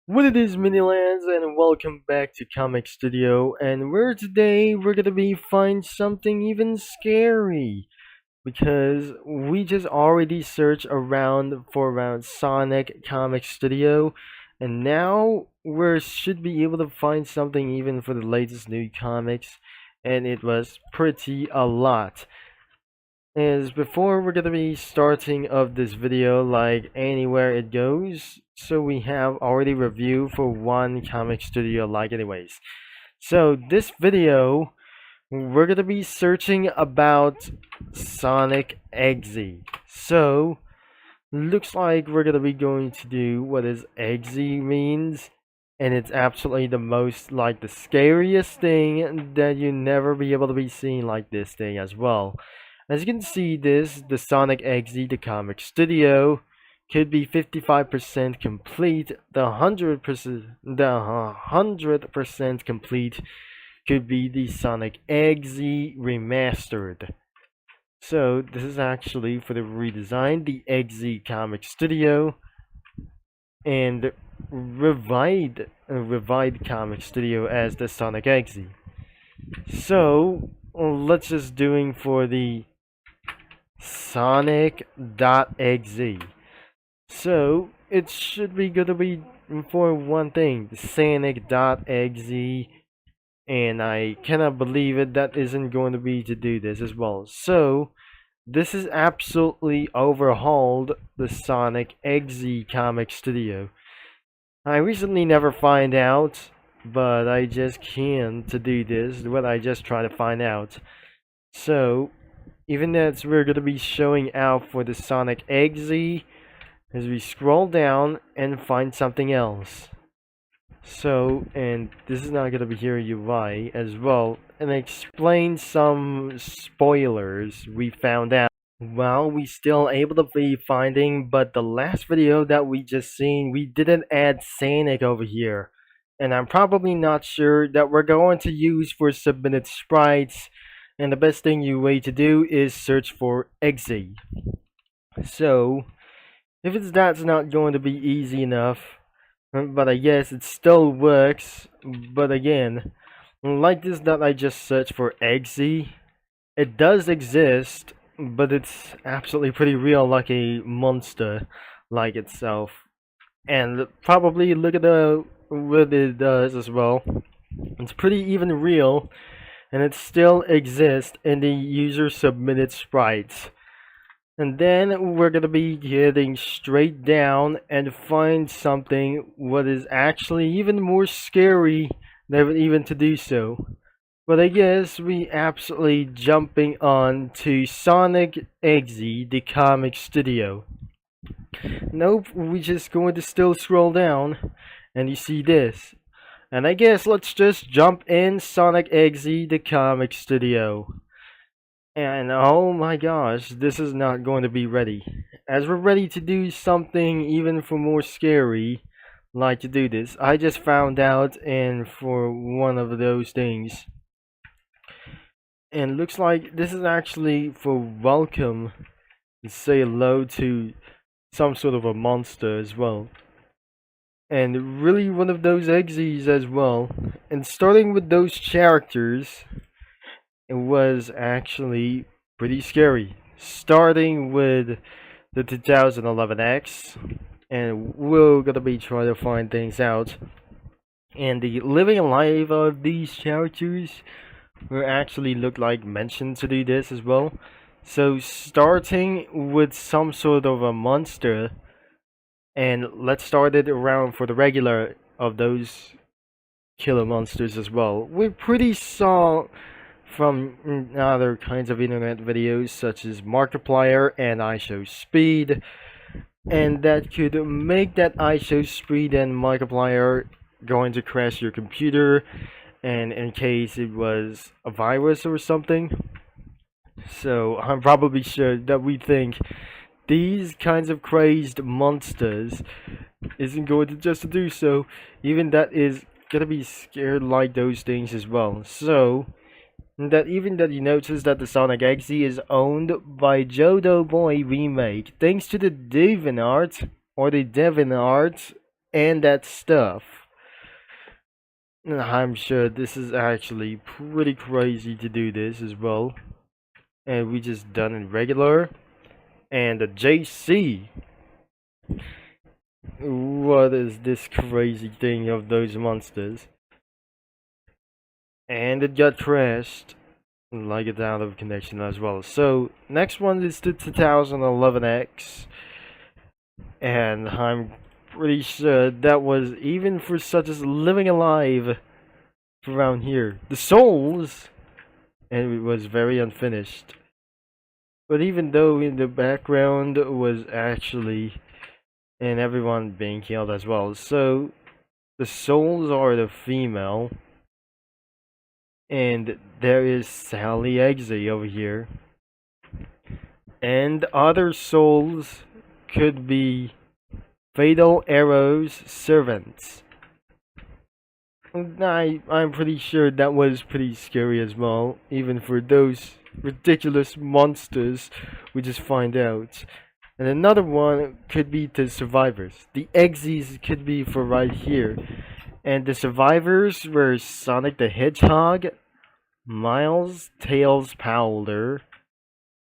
What it is, Minilands, and welcome back to Comic Studio. And we're gonna be find something even scary because we just already searched around Sonic Comic Studio, and now we should be able to find something even for the latest new comics, and it was pretty a lot. Is before we're gonna be starting of this video like anywhere it goes, so we have already review for one comic studio like anyways. So this video we're gonna be searching about Sonic Exe. So looks like we're gonna be going to do what is Exe means, and it's absolutely the most like the scariest thing that you never be able to be seen like this thing as well. As you can see, the Sonic Exe The Comic Studio could be 55% complete. The 100% complete could be the Sonic Exe Remastered. So this is actually for the redesign, the Exe Comic Studio, and revived Comic Studio as the Sonic Exe. So let's just doing for the sanic.exe. So it should be gonna be for one thing, sanic.exe, and I cannot believe it that isn't going to be to do this as well. So this is absolutely overhauled the Sonic Exe Comic Studio. I recently never find out, but I just can to do this, what I just try to find out. So even as we're going to be showing out for the Sonic Exe, as we scroll down and find something else. So, and this is not going to be here UI as well, and explain some spoilers we found out. Well, we still able to be finding, but the last video that we just seen, we didn't add Sanic over here. And I'm probably not sure that we're going to use for submitted sprites, and the best thing you way to do is search for Exe. So if that's not going to be easy enough, but I guess it still works. But again, like this that I just searched for Exe, it does exist, but it's absolutely pretty real, like a monster like itself. And probably look at what it does as well. It's pretty even real, and it still exists in the user submitted sprites. And then we're gonna be getting straight down and find something what is actually even more scary than even to do so. But I guess we absolutely jumping on to Sonic Exe, the comic studio. Nope, we just going to still scroll down and you see this. And I guess let's just jump in Sonic Exe, the comic studio. And oh my gosh, this is not going to be ready. As we're ready to do something even for more scary, like to do this, I just found out and for one of those things. And looks like this is actually for welcome to say hello to some sort of a monster as well. And really one of those exes as well. And starting with those characters, it was actually pretty scary. Starting with the 2011X, and we're gonna be trying to find things out. And the living life of these characters will actually look like mentioned to do this as well. So starting with some sort of a monster, and let's start it around for the regular of those killer monsters as well. We pretty saw from other kinds of internet videos such as Markiplier and iShowSpeed, and that could make that iShowSpeed and Markiplier going to crash your computer, and in case it was a virus or something. So I'm probably sure that we think these kinds of crazed monsters isn't going to just do so, even that is gonna be scared like those things as well. So that even that you notice that the Sonic Exe is owned by Jodo Boy Remake, thanks to the DeviantArt or the DeviantArt and that stuff. And I'm sure this is actually pretty crazy to do this as well. And we just done it regular. And the JC. What is this crazy thing of those monsters? And it got crashed. Like it's out of connection as well. So next one is the 2011X. And I'm pretty sure that was even for such as living alive around here. The souls, and it was very unfinished. But even though in the background was actually and everyone being killed as well. So the souls are the female, and there is Sally Exe over here, and other souls could be Fatal Arrow's servants. I'm pretty sure that was pretty scary as well, even for those ridiculous monsters we just find out. And another one could be the survivors. The Exes could be for right here. And the survivors were Sonic the Hedgehog, Miles, Tails Powder,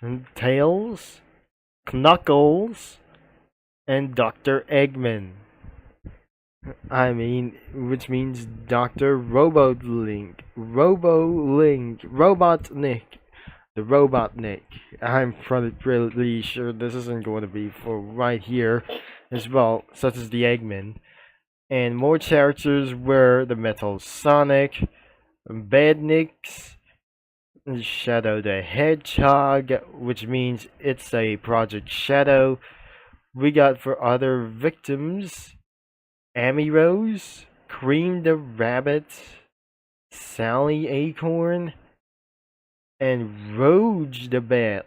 and Tails, Knuckles, and Dr. Eggman. I mean, which means Dr. Robotnik, the Robotnik. I'm pretty sure this isn't going to be for right here as well, such as the Eggman. And more characters were the Metal Sonic, Badniks, Shadow the Hedgehog, which means it's a Project Shadow. We got for other victims, Amy Rose, Cream the Rabbit, Sally Acorn, and Roge the Bat.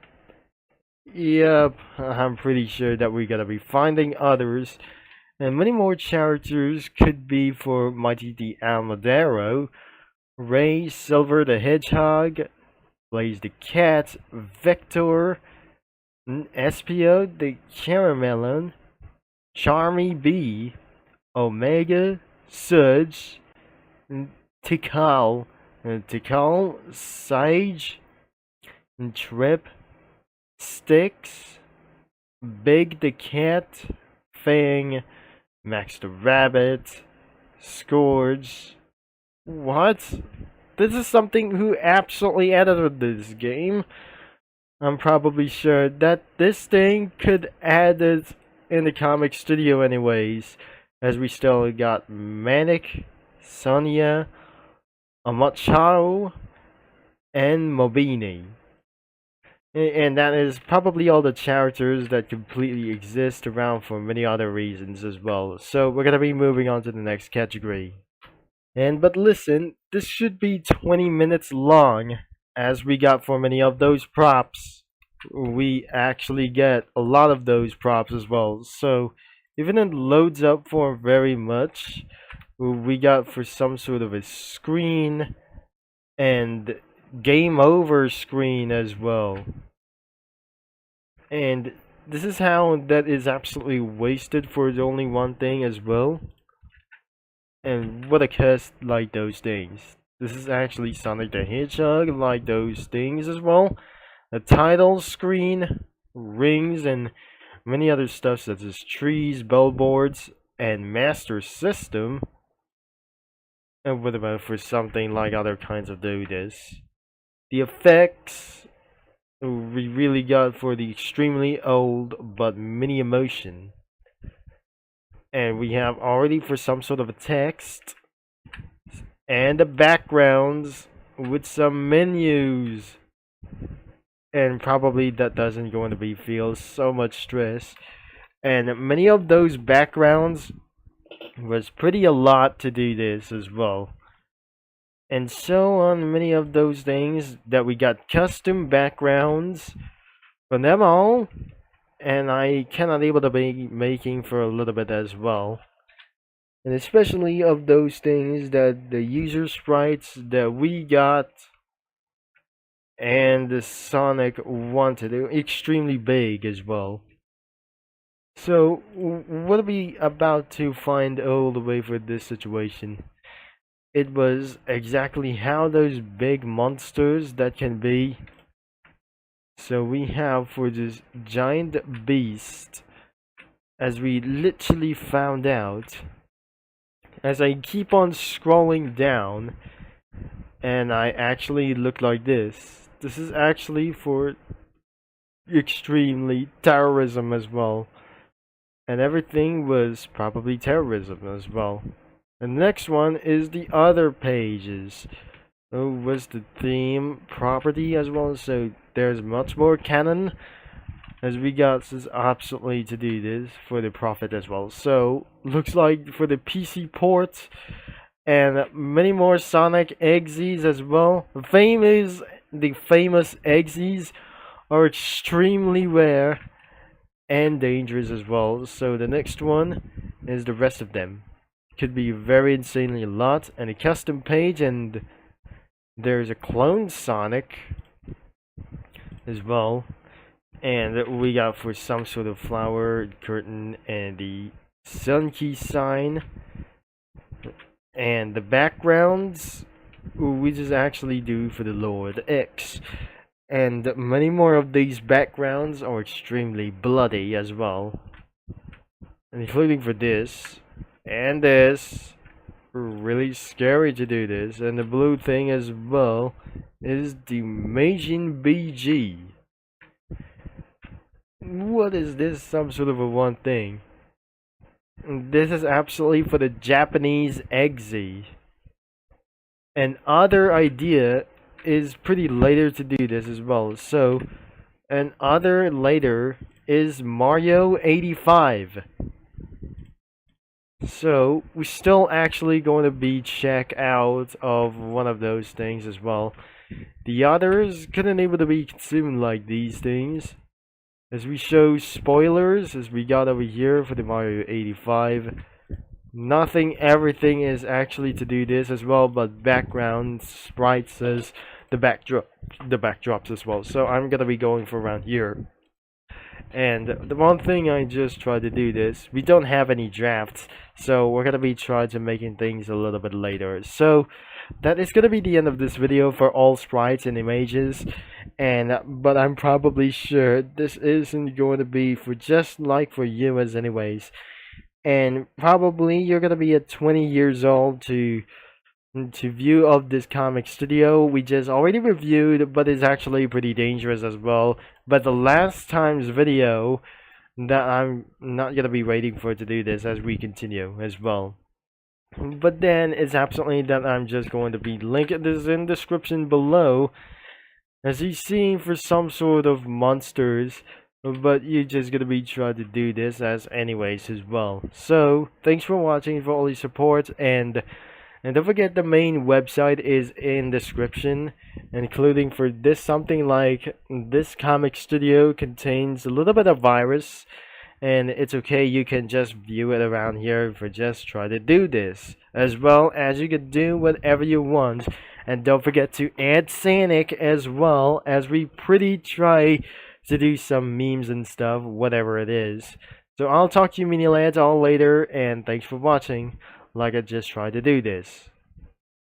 Yep, I'm pretty sure that we're gonna be finding others. And many more characters could be for Mighty the Almadero, Ray Silver the Hedgehog, Blaze the Cat, Vector, Espio the Caramelon, Charmy B, Omega, Surge, Tikal, Sage, Trip, Styx, Big the Cat, Fang, Max the Rabbit, Scourge. What? This is something who absolutely edited this game. I'm probably sure that this thing could add it in the comic studio anyways, as we still got Manic, Sonia, Amacharo, and Mobini. And that is probably all the characters that completely exist around for many other reasons as well. So we're gonna be moving on to the next category. But listen, this should be 20 minutes long, as we got for many of those props. We actually get a lot of those props as well. So even it loads up for very much, we got for some sort of a screen and game over screen as well. And this is how that is absolutely wasted for only one thing as well. And what a curse like those things. This is actually Sonic the Hedgehog like those things as well. The title screen, rings, and many other stuff such as trees, billboards, and Master System. And what about for something like other kinds of do this? The effects we really got for the extremely old but mini emotion. And we have already for some sort of a text and the backgrounds with some menus, and probably that doesn't going to be feel so much stress. And many of those backgrounds was pretty a lot to do this as well. And so on many of those things that we got custom backgrounds for them all, and I cannot able to be making for a little bit as well. And especially of those things that the user sprites that we got and the Sonic wanted, they're extremely big as well. So, what are we about to find all the way for this situation? It was exactly how those big monsters that can be. So we have for this giant beast, as we literally found out, as I keep on scrolling down, and I actually look like this. This is actually for extremely terrorism as well. And everything was probably terrorism as well. The next one is the other pages. Oh, was the theme property as well, so there's much more canon, as we got this absolutely to do this for the profit as well. So looks like for the PC port and many more Sonic Exes as well. The famous Exes are extremely rare and dangerous as well. So the next one is the rest of them. Could be very insanely a lot, and a custom page, and there's a clone Sonic as well. And we got for some sort of flower curtain and the sun key sign. And the backgrounds we just actually do for the Lord X. And many more of these backgrounds are extremely bloody as well. Including for this and this. Really scary to do this. And the blue thing as well is the Majin BG. What is this? Some sort of a one thing. This is absolutely for the Japanese Exe. And other idea is pretty later to do this as well. So, and other later is Mario 85. So, we're still actually going to be check out of one of those things as well. The others couldn't able to be consumed like these things. As we show spoilers, as we got over here for the Mario 85. Everything is actually to do this as well, but background sprites as the backdrops as well. So I'm gonna be going for around here. And the one thing I just tried to do this, we don't have any drafts, so we're gonna be trying to making things a little bit later. So that is gonna be the end of this video for all sprites and images. But I'm probably sure this isn't going to be for just like for you as anyways. And probably you're gonna be at 20 years old to view of this comic studio. We just already reviewed, but it's actually pretty dangerous as well. But the last time's video that I'm not gonna be waiting for to do this as we continue as well. But then it's absolutely that I'm just going to be linking this in description below, as you see for some sort of monsters. But you're just gonna be trying to do this as anyways as well. So thanks for watching, for all your support, and don't forget the main website is in description, including for this something like this comic studio contains a little bit of virus, and it's okay, you can just view it around here for just try to do this, as well as you can do whatever you want. And don't forget to add Sanic as well, as we pretty try to do some memes and stuff, whatever it is. So I'll talk to you mini lads all later, and thanks for watching, like I just tried to do this.